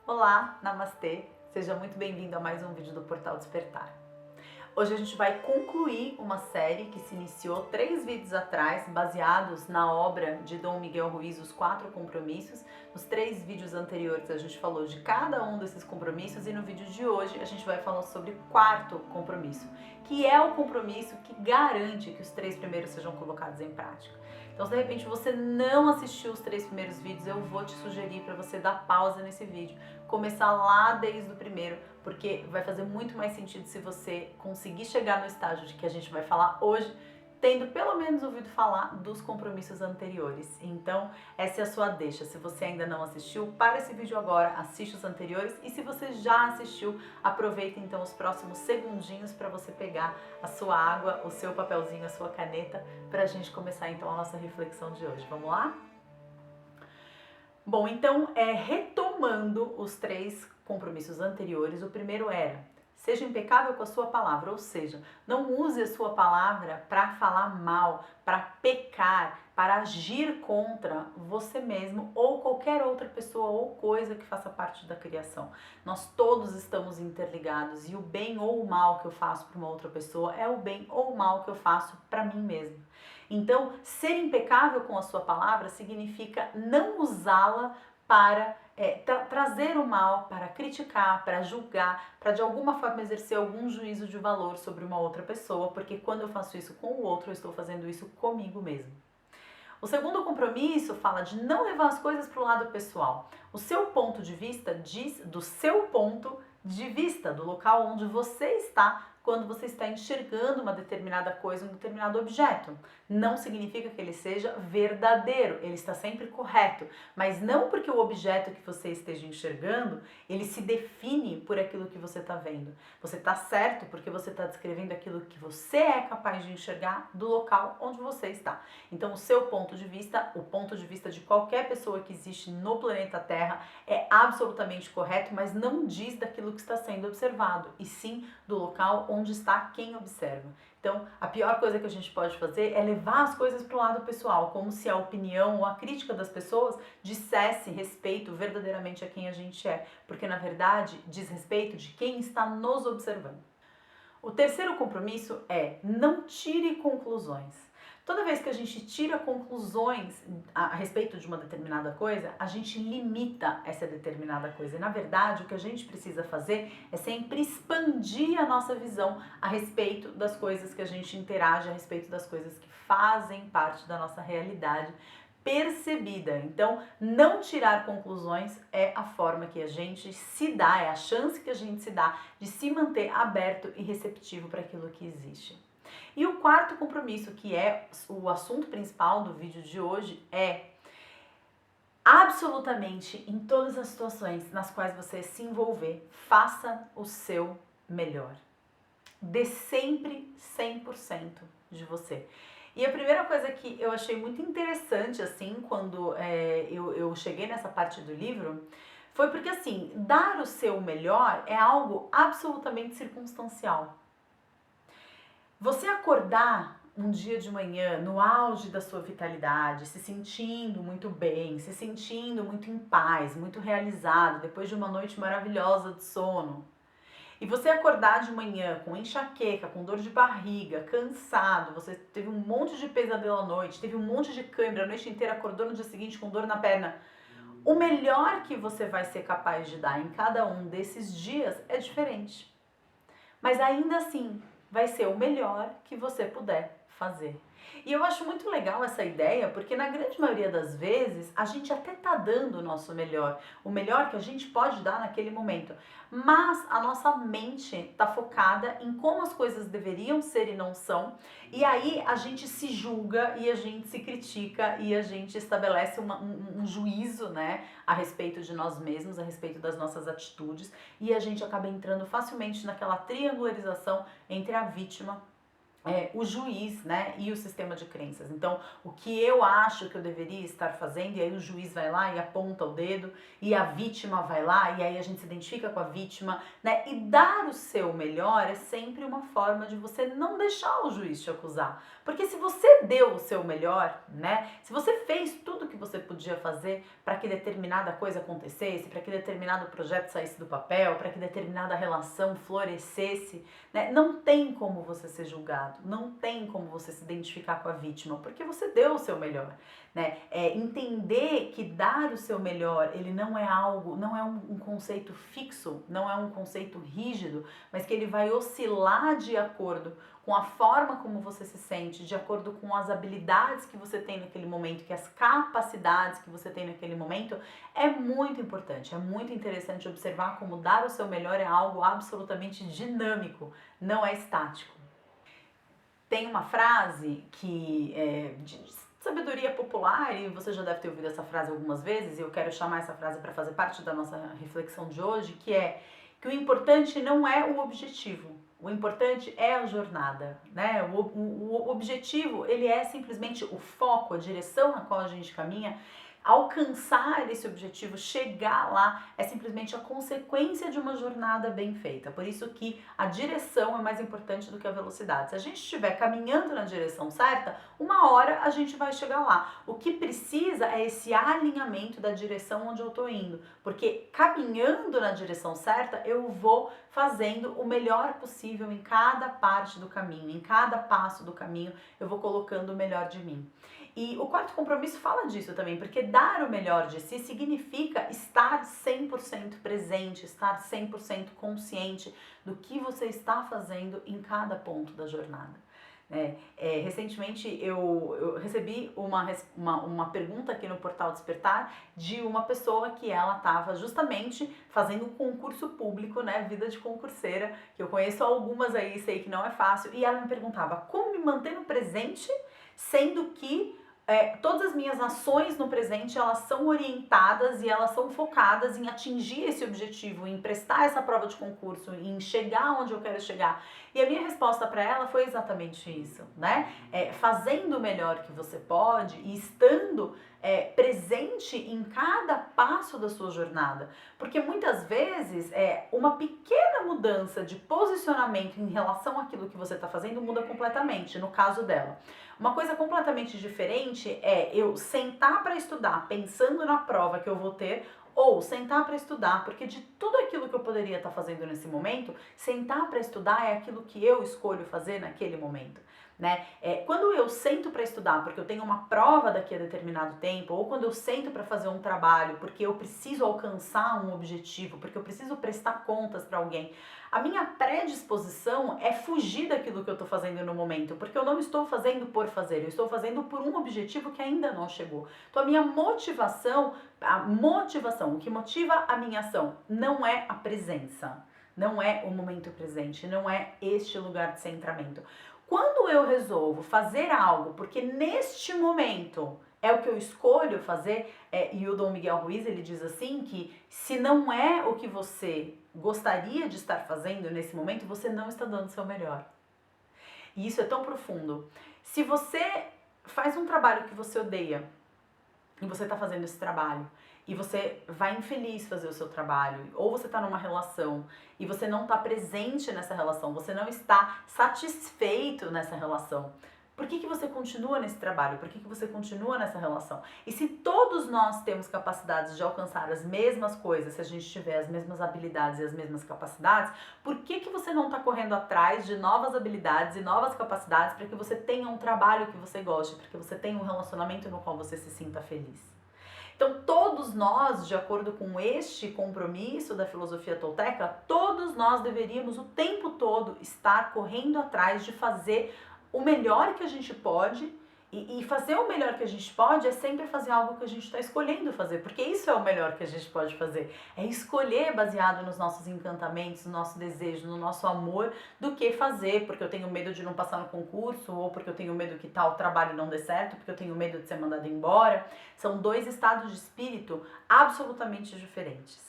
Olá, namastê! Seja muito bem-vindo a mais um vídeo do Portal Despertar. Hoje a gente vai concluir uma série que se iniciou 3 vídeos atrás, baseados na obra de Dom Miguel Ruiz, Os 4 Compromissos. Nos 3 vídeos anteriores a gente falou de cada um desses compromissos e no vídeo de hoje a gente vai falar sobre o 4º compromisso, que é o compromisso que garante que os 3 primeiros sejam colocados em prática. Então, se de repente você não assistiu os 3 primeiros vídeos, eu vou te sugerir para você dar pausa nesse vídeo, começar lá desde o primeiro, porque vai fazer muito mais sentido se você conseguir chegar no estágio de que a gente vai falar hoje, tendo pelo menos ouvido falar dos compromissos anteriores. Então, essa é a sua deixa. Se você ainda não assistiu, para esse vídeo agora, assiste os anteriores, e se você já assistiu, aproveita então os próximos segundinhos para você pegar a sua água, o seu papelzinho, a sua caneta, para a gente começar então a nossa reflexão de hoje. Vamos lá? Bom, então, retomando os 3 compromissos anteriores, o primeiro era: seja impecável com a sua palavra, ou seja, não use a sua palavra para falar mal, para pecar, para agir contra você mesmo ou qualquer outra pessoa ou coisa que faça parte da criação. Nós todos estamos interligados e o bem ou o mal que eu faço para uma outra pessoa é o bem ou o mal que eu faço para mim mesmo. Então, ser impecável com a sua palavra significa não usá-la para trazer o mal, para criticar, para julgar, para de alguma forma exercer algum juízo de valor sobre uma outra pessoa, porque quando eu faço isso com o outro, eu estou fazendo isso comigo mesmo. O segundo compromisso fala de não levar as coisas para o lado pessoal. O seu ponto de vista diz do seu ponto de vista, do local onde você está quando você está enxergando uma determinada coisa, um determinado objeto. Não significa que ele seja verdadeiro, ele está sempre correto, mas não porque o objeto que você esteja enxergando, ele se define por aquilo que você está vendo. Você está certo porque você está descrevendo aquilo que você é capaz de enxergar do local onde você está. Então, o seu ponto de vista, o ponto de vista de qualquer pessoa que existe no planeta Terra é absolutamente correto, mas não diz daquilo que está sendo observado, e sim do local onde está quem observa. Então, a pior coisa que a gente pode fazer é levar as coisas para o lado pessoal, como se a opinião ou a crítica das pessoas dissesse respeito verdadeiramente a quem a gente é, porque na verdade diz respeito de quem está nos observando. O terceiro compromisso é: não tire conclusões. Toda vez que a gente tira conclusões a respeito de uma determinada coisa, a gente limita essa determinada coisa. E, na verdade, o que a gente precisa fazer é sempre expandir a nossa visão a respeito das coisas que a gente interage, a respeito das coisas que fazem parte da nossa realidade percebida. Então, não tirar conclusões é a forma que a gente se dá, é a chance que a gente se dá de se manter aberto e receptivo para aquilo que existe. E o quarto compromisso, que é o assunto principal do vídeo de hoje, é: absolutamente em todas as situações nas quais você se envolver, faça o seu melhor. Dê sempre 100% de você. E a primeira coisa que eu achei muito interessante, assim, quando eu cheguei nessa parte do livro, foi porque, assim, dar o seu melhor é algo absolutamente circunstancial. Você acordar um dia de manhã no auge da sua vitalidade, se sentindo muito bem, se sentindo muito em paz, muito realizado, depois de uma noite maravilhosa de sono, e você acordar de manhã com enxaqueca, com dor de barriga, cansado, você teve um monte de pesadelo à noite, teve um monte de cãibra a noite inteira, acordou no dia seguinte com dor na perna, o melhor que você vai ser capaz de dar em cada um desses dias é diferente. Mas ainda assim, vai ser o melhor que você puder fazer. E eu acho muito legal essa ideia, porque na grande maioria das vezes a gente até tá dando o nosso melhor, o melhor que a gente pode dar naquele momento, mas a nossa mente tá focada em como as coisas deveriam ser e não são, e aí a gente se julga e a gente se critica e a gente estabelece um juízo, né, a respeito de nós mesmos, a respeito das nossas atitudes, e a gente acaba entrando facilmente naquela triangularização entre a vítima, o juiz, né, e o sistema de crenças. Então, o que eu acho que eu deveria estar fazendo, e aí o juiz vai lá e aponta o dedo, e a vítima vai lá, e aí a gente se identifica com a vítima, né, e dar o seu melhor é sempre uma forma de você não deixar o juiz te acusar. Porque se você deu o seu melhor, né, se você fez tudo o que você podia fazer para que determinada coisa acontecesse, para que determinado projeto saísse do papel, para que determinada relação florescesse, né, não tem como você ser julgado. Não tem como você se identificar com a vítima, porque você deu o seu melhor, né? Entender que dar o seu melhor, ele não é algo, não é um conceito fixo, não é um conceito rígido, mas que ele vai oscilar de acordo com a forma como você se sente, de acordo com as habilidades que você tem naquele momento, que as capacidades que você tem naquele momento, é muito importante, é muito interessante observar como dar o seu melhor é algo absolutamente dinâmico, não é estático. Tem uma frase que é de sabedoria popular, e você já deve ter ouvido essa frase algumas vezes, e eu quero chamar essa frase para fazer parte da nossa reflexão de hoje, que é que o importante não é o objetivo, o importante é a jornada, né? O objetivo, ele é simplesmente o foco, a direção na qual a gente caminha. Alcançar esse objetivo, chegar lá, é simplesmente a consequência de uma jornada bem feita. Por isso que a direção é mais importante do que a velocidade. Se a gente estiver caminhando na direção certa, uma hora a gente vai chegar lá. O que precisa é esse alinhamento da direção onde eu estou indo. Porque caminhando na direção certa, eu vou fazendo o melhor possível em cada parte do caminho, em cada passo do caminho, eu vou colocando o melhor de mim. E o quarto compromisso fala disso também, porque dar o melhor de si significa estar 100% presente, estar 100% consciente do que você está fazendo em cada ponto da jornada. Recentemente eu recebi uma pergunta aqui no Portal Despertar de uma pessoa que ela estava justamente fazendo um concurso público, né, vida de concurseira, que eu conheço algumas aí, sei que não é fácil, e ela me perguntava como me manter no presente, sendo que todas as minhas ações no presente, elas são orientadas e elas são focadas em atingir esse objetivo, em prestar essa prova de concurso, em chegar onde eu quero chegar. E a minha resposta para ela foi exatamente isso, né? Fazendo o melhor que você pode e estando presente em cada passo da sua jornada. Porque muitas vezes uma pequena mudança de posicionamento em relação àquilo que você está fazendo muda completamente, no caso dela. Uma coisa completamente diferente é eu sentar para estudar pensando na prova que eu vou ter, ou sentar para estudar, porque de tudo aquilo que eu poderia estar fazendo nesse momento, sentar para estudar é aquilo que eu escolho fazer naquele momento. Né? Quando eu sento para estudar porque eu tenho uma prova daqui a determinado tempo, ou quando eu sento para fazer um trabalho porque eu preciso alcançar um objetivo, porque eu preciso prestar contas para alguém, a minha predisposição é fugir daquilo que eu estou fazendo no momento, porque eu não estou fazendo por fazer, eu estou fazendo por um objetivo que ainda não chegou. Então a minha motivação, o que motiva a minha ação não é a presença, não é o momento presente, não é este lugar de centramento. Quando eu resolvo fazer algo, porque neste momento é o que eu escolho fazer, e o Dom Miguel Ruiz, ele diz assim que se não é o que você gostaria de estar fazendo nesse momento, você não está dando o seu melhor. E isso é tão profundo. Se você faz um trabalho que você odeia, e você está fazendo esse trabalho, e você vai infeliz fazer o seu trabalho, ou você está numa relação e você não está presente nessa relação, você não está satisfeito nessa relação, por que você continua nesse trabalho? Por que você continua nessa relação? E se todos nós temos capacidades de alcançar as mesmas coisas, se a gente tiver as mesmas habilidades e as mesmas capacidades, por que você não está correndo atrás de novas habilidades e novas capacidades para que você tenha um trabalho que você goste, para que você tenha um relacionamento no qual você se sinta feliz? Então, todos nós, de acordo com este compromisso da filosofia tolteca, todos nós deveríamos o tempo todo estar correndo atrás de fazer o melhor que a gente pode, e fazer o melhor que a gente pode é sempre fazer algo que a gente está escolhendo fazer, porque isso é o melhor que a gente pode fazer, é escolher baseado nos nossos encantamentos, no nosso desejo, no nosso amor, do que fazer porque eu tenho medo de não passar no concurso, ou porque eu tenho medo que tal trabalho não dê certo, porque eu tenho medo de ser mandado embora. São dois estados de espírito absolutamente diferentes.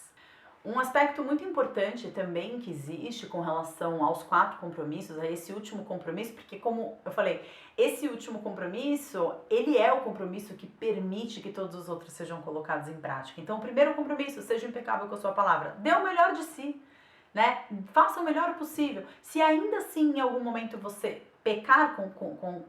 Um aspecto muito importante também que existe com relação aos 4 compromissos, a esse último compromisso, porque como eu falei, esse último compromisso, ele é o compromisso que permite que todos os outros sejam colocados em prática. Então, o primeiro compromisso, seja impecável com a sua palavra, dê o melhor de si, né? Faça o melhor possível. Se ainda assim, em algum momento, você pecar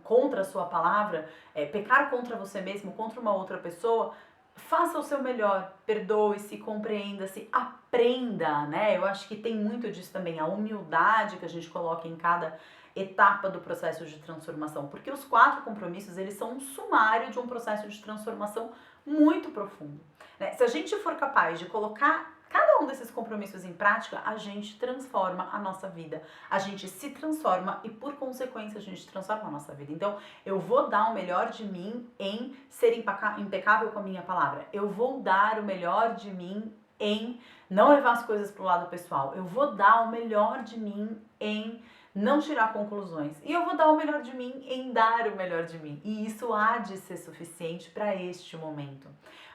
contra a sua palavra, pecar contra você mesmo, contra uma outra pessoa, faça o seu melhor, perdoe-se, compreenda-se, aprenda, né? Eu acho que tem muito disso também, a humildade que a gente coloca em cada etapa do processo de transformação, porque os 4 compromissos, eles são um sumário de um processo de transformação muito profundo, né? Se a gente for capaz de colocar cada um desses compromissos em prática, a gente transforma a nossa vida, a gente se transforma e, por consequência, a gente transforma a nossa vida. Então, eu vou dar o melhor de mim em ser impecável com a minha palavra. Eu vou dar o melhor de mim em não levar as coisas para o lado pessoal. Eu vou dar o melhor de mim em não tirar conclusões. E eu vou dar o melhor de mim em dar o melhor de mim. E isso há de ser suficiente para este momento.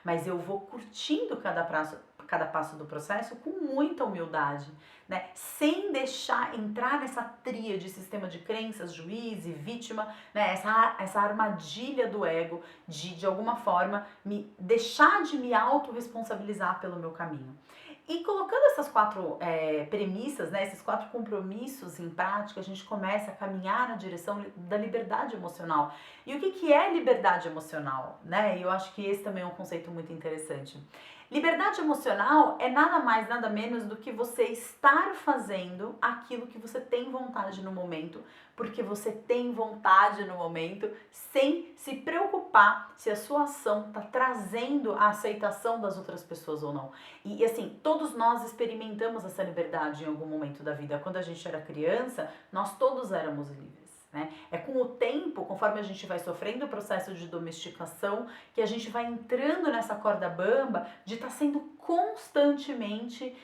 Mas eu vou curtindo cada passo do processo com muita humildade, né? Sem deixar entrar nessa tríade, sistema de crenças, juiz e vítima, né? Essa armadilha do ego de alguma forma deixar de me autorresponsabilizar pelo meu caminho. E colocando essas 4 premissas, né, esses 4 compromissos em prática, a gente começa a caminhar na direção da liberdade emocional. E o que é liberdade emocional? Né? E eu acho que esse também é um conceito muito interessante. Liberdade emocional é nada mais, nada menos do que você estar fazendo aquilo que você tem vontade no momento, porque você tem vontade no momento, sem se preocupar se a sua ação está trazendo a aceitação das outras pessoas ou não. E assim, todos nós experimentamos essa liberdade em algum momento da vida. Quando a gente era criança, nós todos éramos livres. Né? É com o tempo, conforme a gente vai sofrendo o processo de domesticação, que a gente vai entrando nessa corda bamba de estar sendo constantemente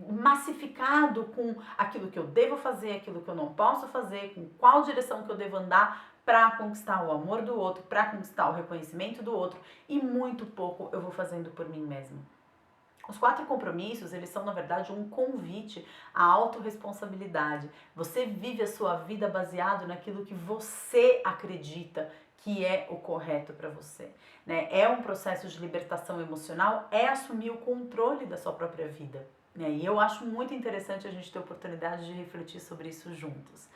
massificado com aquilo que eu devo fazer, aquilo que eu não posso fazer, com qual direção que eu devo andar para conquistar o amor do outro, para conquistar o reconhecimento do outro, e muito pouco eu vou fazendo por mim mesma. Os 4 compromissos, eles são, na verdade, um convite à autorresponsabilidade. Você vive a sua vida baseado naquilo que você acredita que é o correto para você, né? É um processo de libertação emocional, é assumir o controle da sua própria vida, né? E eu acho muito interessante a gente ter a oportunidade de refletir sobre isso juntos.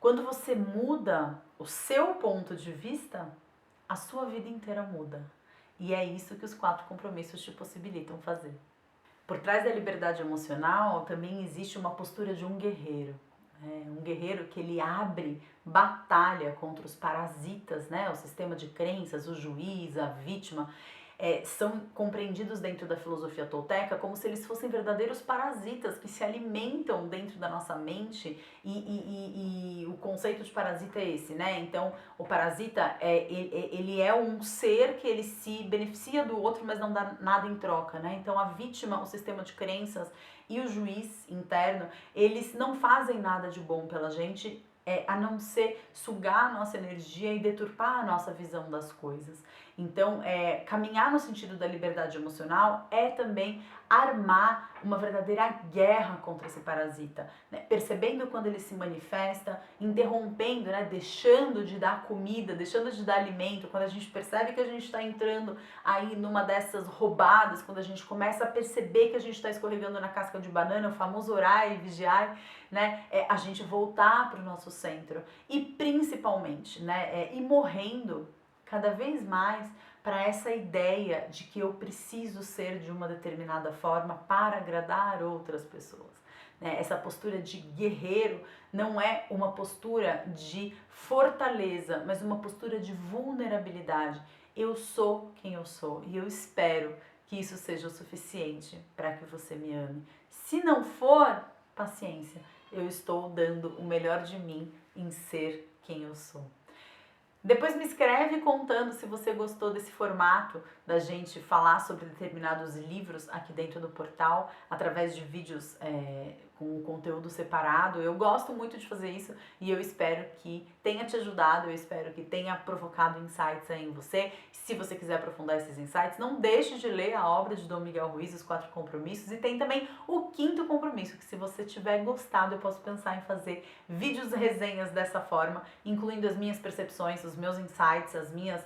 Quando você muda o seu ponto de vista, a sua vida inteira muda. E é isso que os 4 compromissos te possibilitam fazer. Por trás da liberdade emocional também existe uma postura de um guerreiro. Um guerreiro que ele abre batalha contra os parasitas, né? O sistema de crenças, o juiz, a vítima. São compreendidos dentro da filosofia tolteca como se eles fossem verdadeiros parasitas que se alimentam dentro da nossa mente e o conceito de parasita é esse, né? Então, o parasita, ele é um ser que ele se beneficia do outro, mas não dá nada em troca, né? Então, a vítima, o sistema de crenças e o juiz interno, eles não fazem nada de bom pela gente, a não ser sugar a nossa energia e deturpar a nossa visão das coisas. Então, caminhar no sentido da liberdade emocional é também armar uma verdadeira guerra contra esse parasita, né? Percebendo quando ele se manifesta, interrompendo, né? Deixando de dar comida, deixando de dar alimento, quando a gente percebe que a gente está entrando aí numa dessas roubadas, quando a gente começa a perceber que a gente está escorregando na casca de banana, o famoso orar e vigiar, né? A gente voltar para o nosso centro e principalmente, né? Ir morrendo cada vez mais para essa ideia de que eu preciso ser de uma determinada forma para agradar outras pessoas. Né? Essa postura de guerreiro não é uma postura de fortaleza, mas uma postura de vulnerabilidade. Eu sou quem eu sou e eu espero que isso seja o suficiente para que você me ame. Se não for, paciência, eu estou dando o melhor de mim em ser quem eu sou. Depois me escreve contando se você gostou desse formato da gente falar sobre determinados livros aqui dentro do portal, através de vídeos com o conteúdo separado. Eu gosto muito de fazer isso e eu espero que tenha te ajudado, eu espero que tenha provocado insights aí em você. Se você quiser aprofundar esses insights, não deixe de ler a obra de Dom Miguel Ruiz, Os Quatro Compromissos, e tem também o quinto compromisso, que se você tiver gostado, eu posso pensar em fazer vídeos resenhas dessa forma, incluindo as minhas percepções, os meus insights, as minhas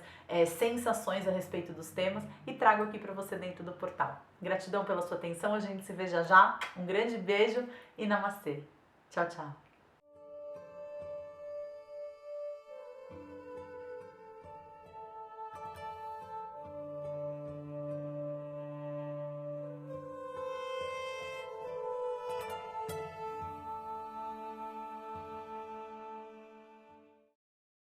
sensações a respeito dos temas, e trago aqui para você dentro do portal. Gratidão pela sua atenção, a gente se vê já já. Um grande beijo e namastê. Tchau, tchau.